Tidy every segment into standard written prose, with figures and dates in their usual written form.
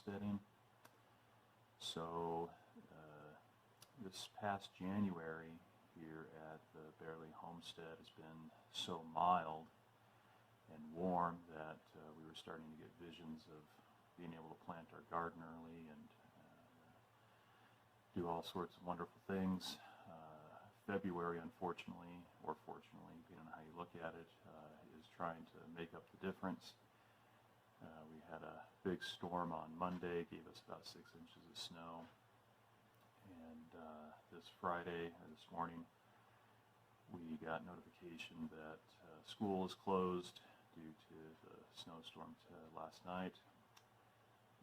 homesteading. So this past January here at the Bearley Homestead has been so mild and warm that we were starting to get visions of being able to plant our garden early and do all sorts of wonderful things. February, unfortunately, or fortunately, depending on how you look at it, is trying to make up the difference. We had a big storm on Monday, gave us about 6 inches of snow. And this Friday, or this morning, we got notification that school is closed due to the snowstorm last night.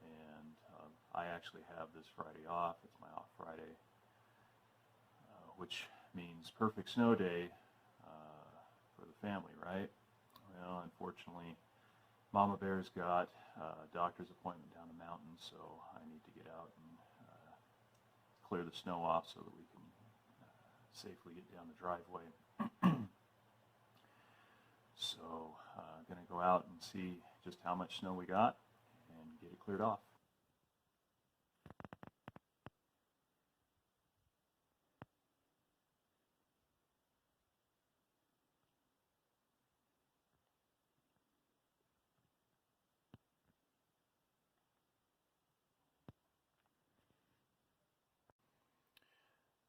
And I actually have this Friday off. It's my off Friday, which means perfect snow day for the family, right? Well, unfortunately, Mama Bear's got a doctor's appointment down the mountain, so I need to get out and clear the snow off so that we can safely get down the driveway. So I'm going to go out and see just how much snow we got and get it cleared off.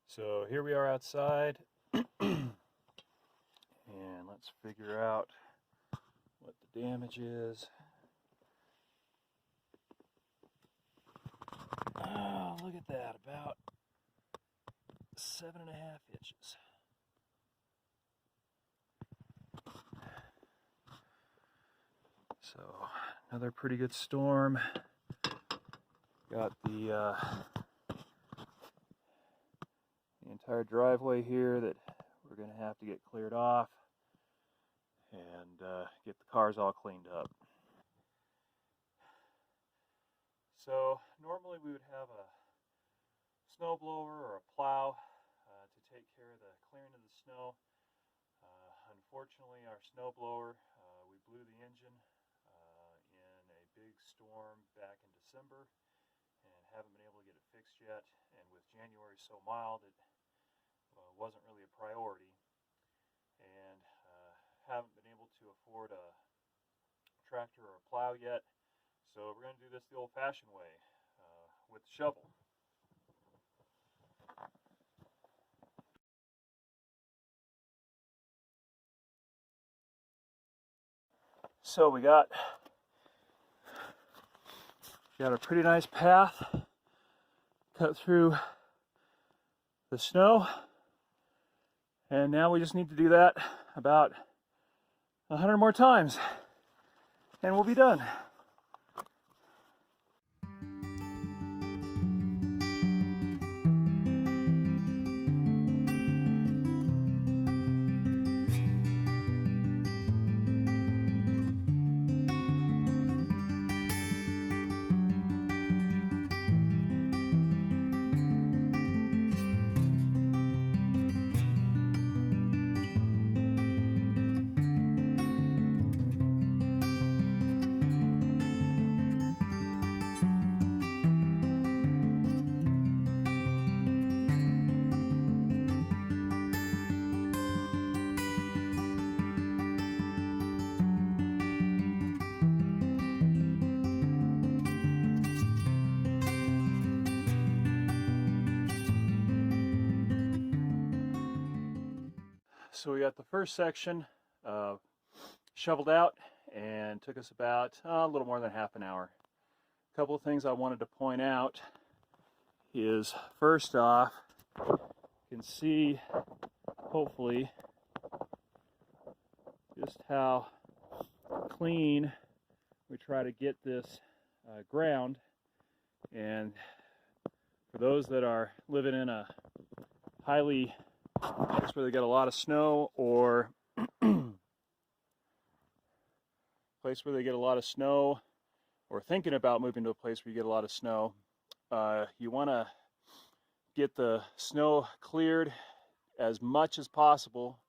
So here we are outside, and let's figure out what the damage is. Oh, look at that, about 7.5 inches. So another pretty good storm. Got the entire driveway here that we're going to have to get cleared off and get the cars all cleaned up. So normally we would have a snowblower or a plow to take care of the clearing of the snow. Unfortunately, our snowblower, we blew the engine in a big storm back in December and haven't been able to get it fixed yet. And with January so mild, it wasn't really a priority, and haven't been able to afford a tractor or a plow yet. So we're going to do this the old-fashioned way with the shovel. So we got a pretty nice path cut through the snow, and now we just need to do that about 100 more times and we'll be done. So we got the first section shoveled out, and took us about a little more than half an hour. A couple of things I wanted to point out is, first off, you can see, hopefully, just how clean we try to get this ground. And for those that are living in a highly place where they get a lot of snow, or place where they get a lot of snow, or thinking about moving to a place where you get a lot of snow, you want to get the snow cleared as much as possible,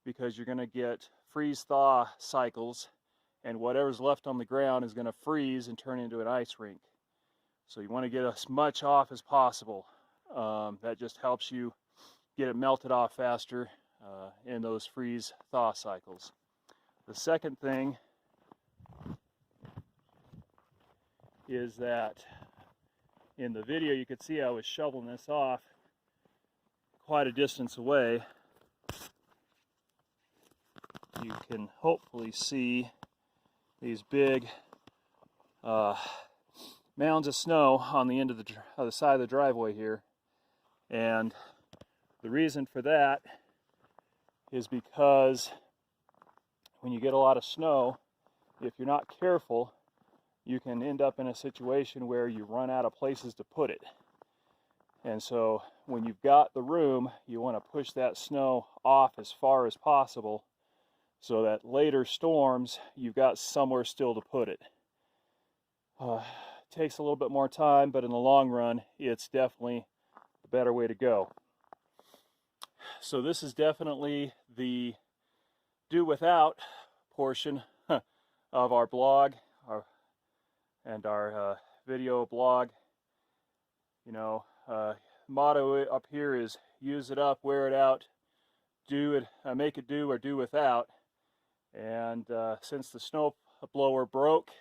because you're going to get freeze-thaw cycles, and whatever's left on the ground is going to freeze and turn into an ice rink. So you want to get as much off as possible. That just helps you get it melted off faster in those freeze-thaw cycles. The second thing is that in the video you could see I was shoveling this off quite a distance away. You can hopefully see these big mounds of snow on the end of the side of the driveway here, and the reason for that is because when you get a lot of snow, if you're not careful, you can end up in a situation where you run out of places to put it. And so when you've got the room, you want to push that snow off as far as possible so that later storms, you've got somewhere still to put it. Takes a little bit more time, but in the long run, it's definitely the better way to go. So this is definitely the do without portion of our blog and our video blog. You know, motto up here is use it up, wear it out, do it, make it do or do without. And since the snow blower broke,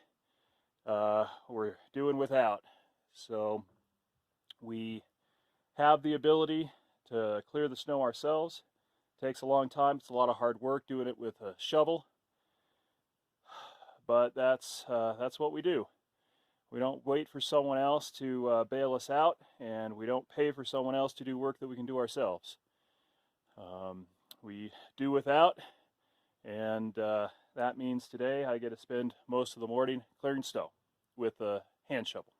we're doing without. So we have the ability to clear the snow ourselves. It takes a long time. It's a lot of hard work doing it with a shovel, but that's what we do. We don't wait for someone else to bail us out, and we don't pay for someone else to do work that we can do ourselves. We do without, and that means today I get to spend most of the morning clearing snow with a hand shovel.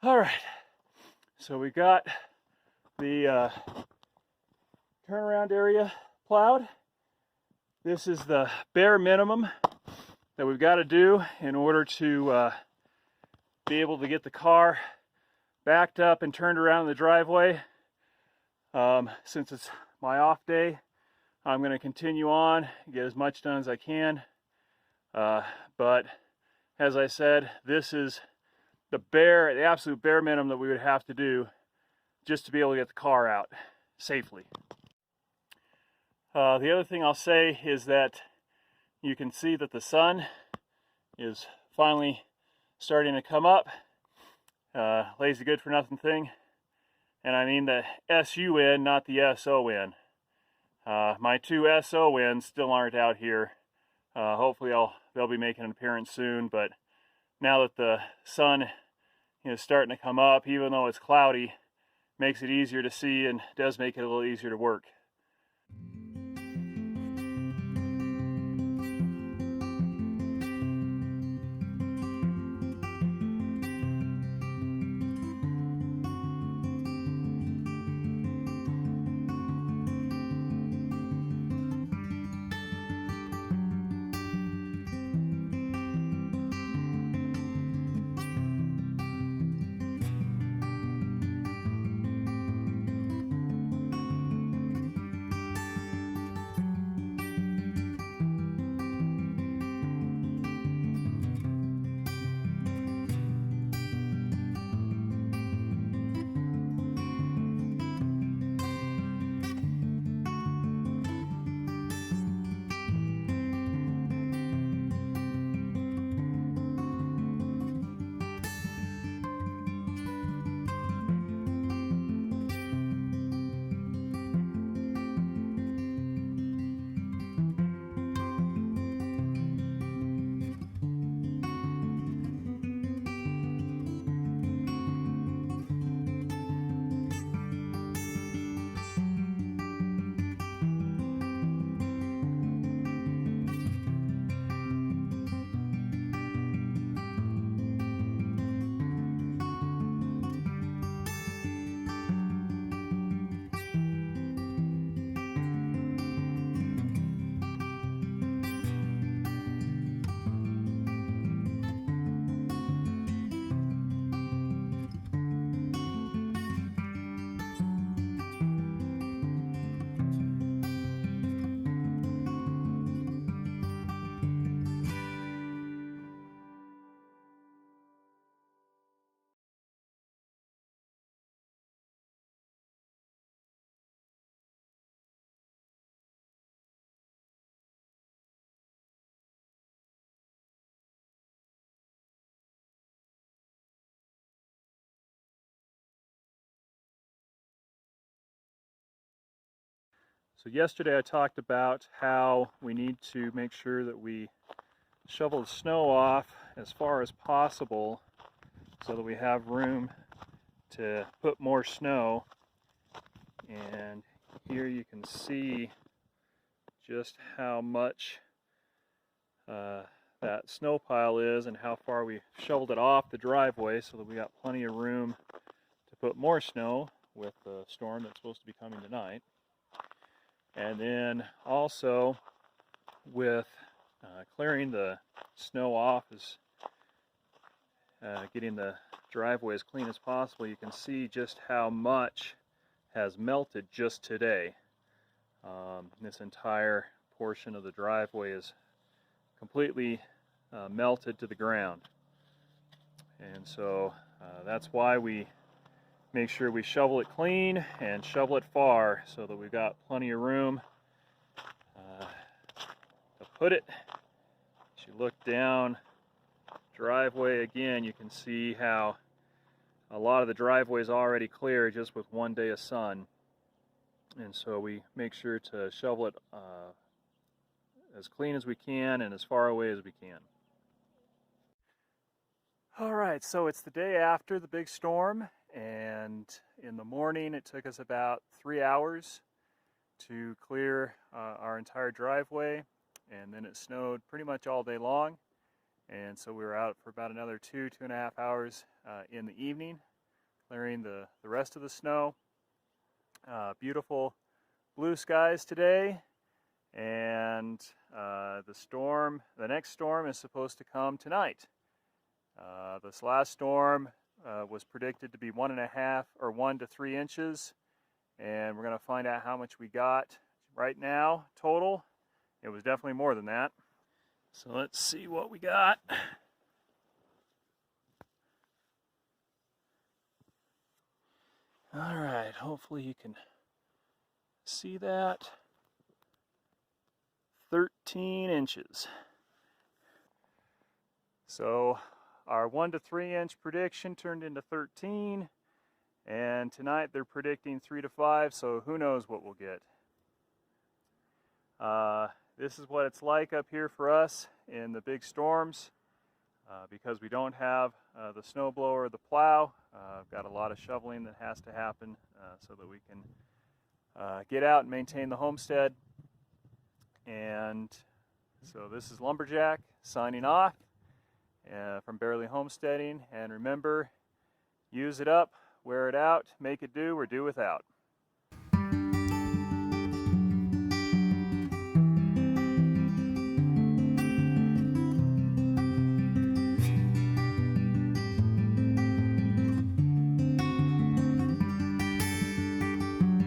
All right, so we got the turnaround area plowed. This is the bare minimum that we've got to do in order to be able to get the car backed up and turned around in the driveway. Since it's my off day, I'm going to continue on, get as much done as I can. But as I said, this is the absolute bare minimum that we would have to do just to be able to get the car out safely. The other thing I'll say is that you can see that the sun is finally starting to come up. Lazy good for nothing thing. And I mean the S-U-N, not the S-O-N. My two S-O-Ns still aren't out here. Hopefully they'll be making an appearance soon, but now that the sun is starting to come up, even though it's cloudy, makes it easier to see and does make it a little easier to work. So yesterday I talked about how we need to make sure that we shovel the snow off as far as possible so that we have room to put more snow. And here you can see just how much that snow pile is and how far we shoveled it off the driveway so that we got plenty of room to put more snow with the storm that's supposed to be coming tonight. And then also with clearing the snow off, is getting the driveway as clean as possible, you can see just how much has melted just today. This entire portion of the driveway is completely melted to the ground. And so that's why we make sure we shovel it clean and shovel it far so that we've got plenty of room to put it. As you look down driveway again, you can see how a lot of the driveway is already clear just with one day of sun. And so we make sure to shovel it as clean as we can and as far away as we can. All right, so it's the day after the big storm, and in the morning it took us about 3 hours to clear our entire driveway, and then it snowed pretty much all day long, and so we were out for about another 2.5 hours in the evening clearing the rest of the snow. Beautiful blue skies today, and the next storm is supposed to come tonight. This last storm was predicted to be 1.5 or 1 to 3 inches, and we're going to find out how much we got right now total. It was definitely more than that. So let's see what we got. All right, hopefully you can see that. 13 inches. So our 1 to 3 inch prediction turned into 13, and tonight they're predicting 3 to 5, so who knows what we'll get. This is what it's like up here for us in the big storms. Because we don't have the snowblower or the plow, I've got a lot of shoveling that has to happen so that we can get out and maintain the homestead. And so this is Lumberjack signing off from Barely Homesteading. And remember, use it up, wear it out, make it do, or do without.